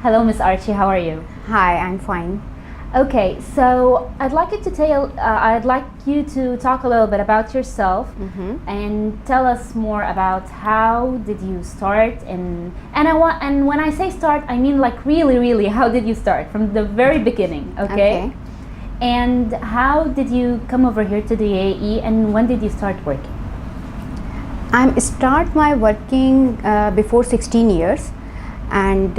Hello, Miss Archie. How are you? Hi, I'm fine. Okay, so I'd like you to talk a little bit about yourself and tell us more about how did you start and when I say start, I mean like really how did you start from the very beginning, okay? And how did you come over here to the UAE and when did you start working? I start my working before 16 years, and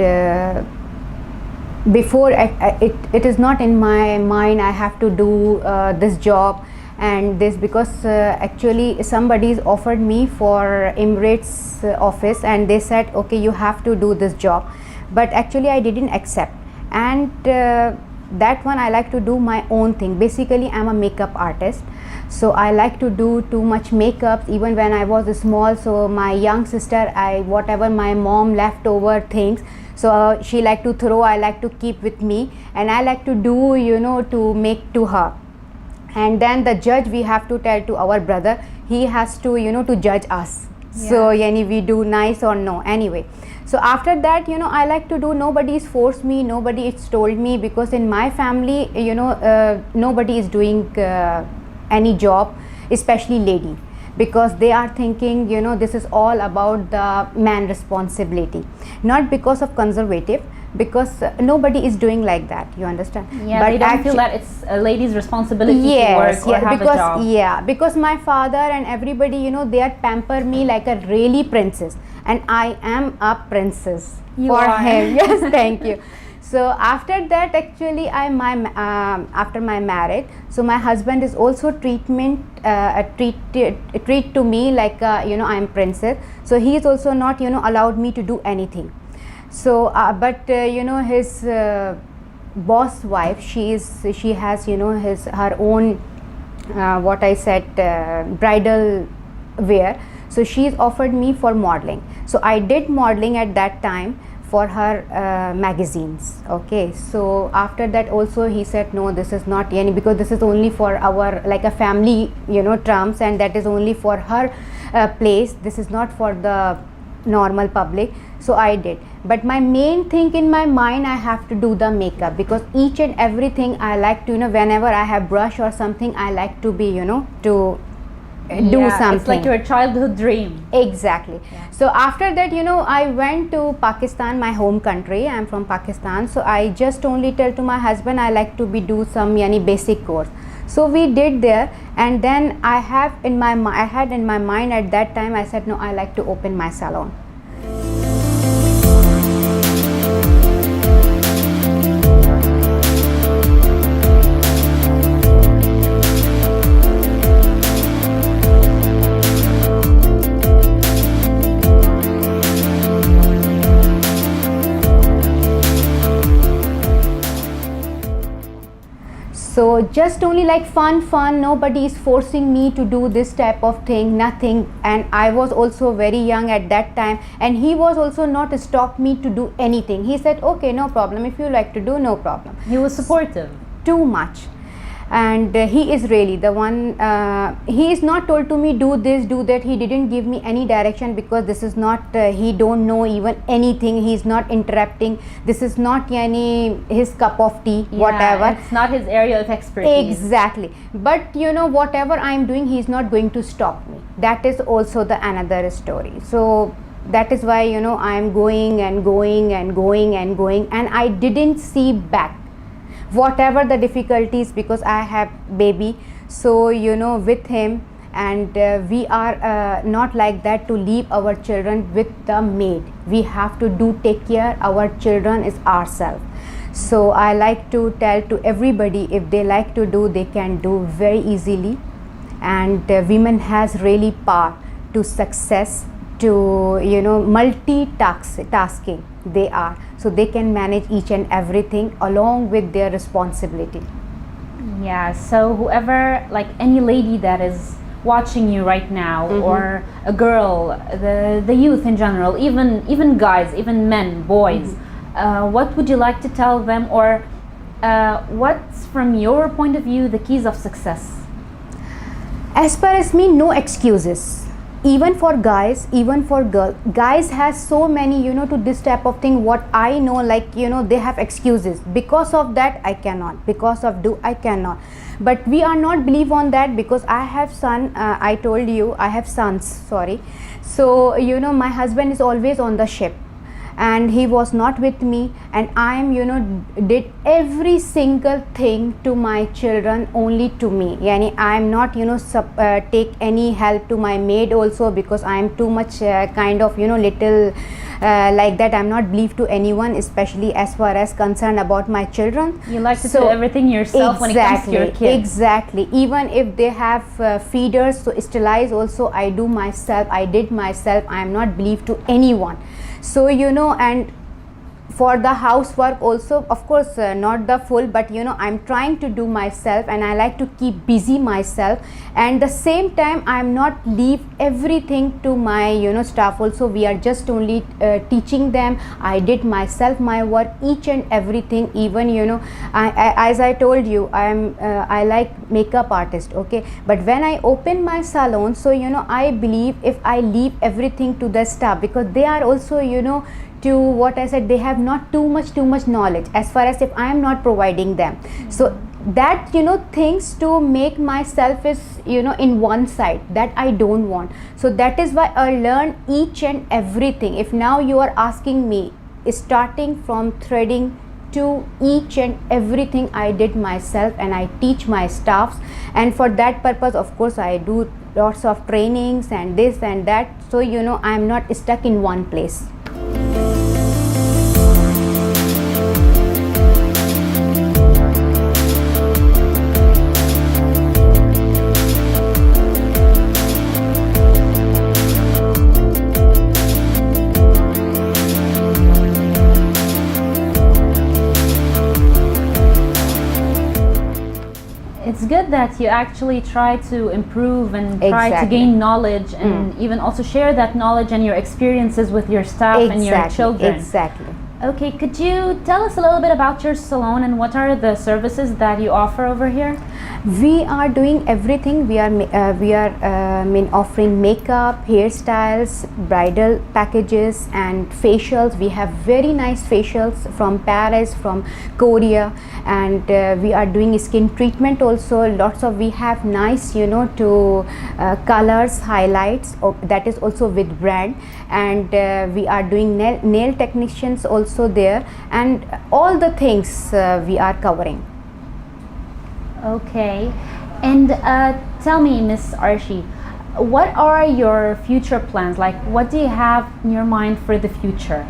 before it is not in my mind I have to do this job and this, because actually somebody's offered me for Emirates office and they said okay, you have to do this job, but actually I didn't accept. And that one I like to do my own thing. Basically I'm a makeup artist, so I like to do too much makeup even when I was small. So my young sister, whatever my mom leftover things, so she like to throw, I like to keep with me, and I like to do, to make to her. And then the judge, we have to tell to our brother, he has to to judge us. So yani we do nice or no, anyway. So after that, I like to do, nobody's forced me, nobody is told me, because in my family, nobody is doing any job, especially lady, because they are thinking, this is all about the man responsibility, not because of conservative, because nobody is doing like that, you understand? Yeah, but they don't feel that it's a lady's responsibility to work or have a job. Yeah, because my father and everybody, they are pamper me like a really princess, and I am a princess for him. Yes, thank you. So after that, actually, after my marriage, so my husband is also treat to me like I'm princess. So he is also not allowed me to do anything. So but his boss wife, she has her own what I said bridal wear. So she's offered me for modeling. So I did modeling at that time for her magazines. Okay, so after that also he said no, this is not any, because this is only for our like a family terms, and that is only for her place, this is not for the normal public. So I did, but my main thing in my mind, I have to do the makeup, because each and everything I like to whenever I have brush or something, I like to be to do something. It's like your childhood dream. Exactly. Yeah. So after that, I went to Pakistan, my home country. I'm from Pakistan. So I just only tell to my husband, I like to do some basic course. So we did there, and then I had in my mind at that time, I said no, I like to open my salon. So just only like fun, nobody is forcing me to do this type of thing, nothing. And I was also very young at that time, and he was also not stop me to do anything. He said okay, no problem, if you like to do, no problem. He was supportive. Too much. And he is really the one, he is not told to me do this, do that. He didn't give me any direction, because this is not, he don't know even anything. He is not interrupting. This is not his cup of tea, whatever. It's not his area of expertise. Exactly. But whatever I am doing, he is not going to stop me. That is also the another story. So that is why I am going and going and going and going, and I didn't see back. Whatever the difficulties, because I have baby, so with him, and we are not like that to leave our children with the maid. We have to take care our children is ourselves. So I like to tell to everybody, if they like to do, they can do very easily. And women has really power to success, to multitasking they are, so they can manage each and everything along with their responsibility. Yeah, so whoever, like any lady that is watching you right now, or a girl, the youth in general, even guys, even men, boys, what would you like to tell them, or what's from your point of view the keys of success? As far as me, no excuses. even for guys, even for girls, guys has so many, to this type of thing. What I know, like, they have excuses, because of that I cannot, because of do I cannot. But we are not believe on that, because I have son, I told you I have sons, sorry. So my husband is always on the ship, and he was not with me, and I am did every single thing to my children only to me. Yani I am not take any help to my maid also, because I am too much kind of little like that. I am not believe to anyone, especially as far as concerned about my children. You like to do everything yourself. Exactly, when it comes to your kids. Exactly. Even if they have feeders, so sterilize also I do myself, I did myself. I am not believe to anyone. So and for the housework also, of course not the full, but I'm trying to do myself, and I like to keep busy myself, and the same time I'm not leave everything to my staff also. We are just only teaching them. I did myself my work, each and everything. Even as I told you, I like makeup artist, okay, but when I open my salon, so I believe if I leave everything to the staff, because they are also to what I said, they have not too much knowledge, as far as if I am not providing them. So that things to make myself is in one side, that I don't want. So that is why I learn each and everything. If now you are asking me, starting from threading to each and everything, I did myself, and I teach my staffs, and for that purpose, of course, I do lots of trainings and this and that. So I am not stuck in one place. It's good that you actually try to improve and try to gain knowledge, and even also share that knowledge and your experiences with your staff and your children. Exactly. Okay, could you tell us a little bit about your salon and what are the services that you offer over here? We are doing everything. We are offering makeup, hairstyles, bridal packages, and facials. We have very nice facials from Paris, from Korea, and we are doing skin treatment also. We have nice to colors, highlights, that is also with brand, and we are doing nail technicians also there, and all the things we are covering. Okay, and tell me, Miss Arshi, what are your future plans? Like, what do you have in your mind for the future?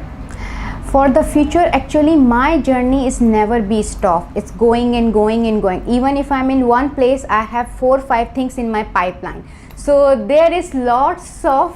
For the future, actually, my journey is never be stopped. It's going and going and going. Even if I'm in one place, I have 4 or 5 things in my pipeline. So there is lots of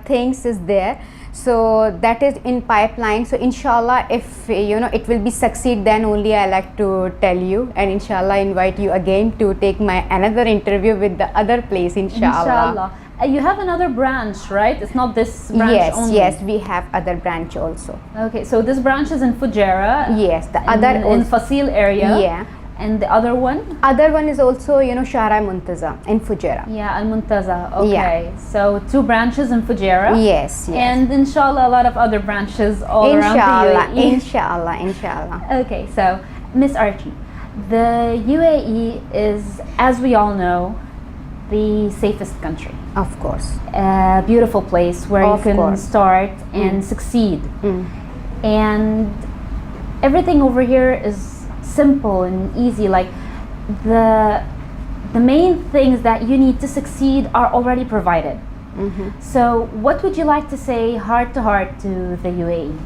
things is there. So that is in pipeline. So inshallah, if it will be succeed, then only I like to tell you, and inshallah invite you again to take my another interview with the other place, inshallah. You have another branch, right? It's not this branch only. Yes, we have other branch also. Okay, so this branch is in Fujairah. Yes, the other in Fasil area. Yeah. And the other one? Other one is also, Shara Muntaza in Fujairah. Yeah, Al Muntaza. Okay. Yeah. So 2 branches in Fujairah. Yes. And inshallah, a lot of other branches all around the UAE. Inshallah. Okay, so Miss Archie, the UAE is, as we all know, the safest country. Of course. A beautiful place where you can start and succeed. And everything over here is simple and easy. Like the main things that you need to succeed are already provided. So what would you like to say heart to heart to the UAE?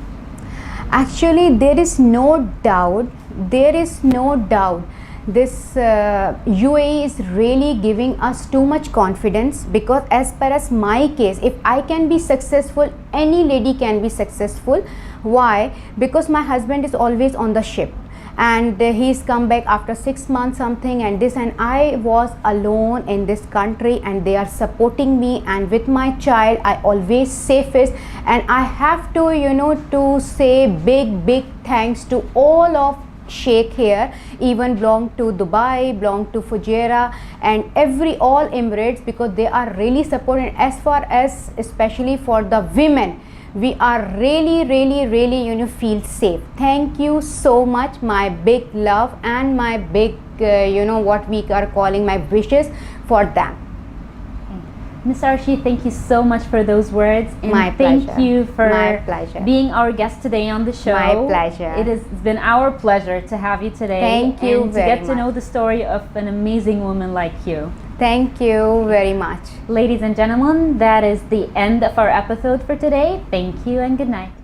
Actually, there is no doubt this UAE is really giving us too much confidence, because as per as my case, if I can be successful, any lady can be successful. Why? Because my husband is always on the ship, and he's come back after 6 months something, and I was alone in this country, and they are supporting me, and with my child I always safest. And I have to to say big thanks to all of sheikh here, even belong to Dubai, belong to Fujairah, and all Emirates, because they are really supporting. As far as especially for the women, we are really feel safe. Thank you so much. My big love and my big what we are calling my wishes for them. Ms. Arshi, thank you so much for those words, and My thank pleasure. you for My pleasure. being our guest today on the show. My pleasure. It has been our pleasure to have you today. Thank you and very to get to much. know the story of an amazing woman like you. Thank you very much. Ladies and gentlemen, that is the end of our episode for today. Thank you and good night.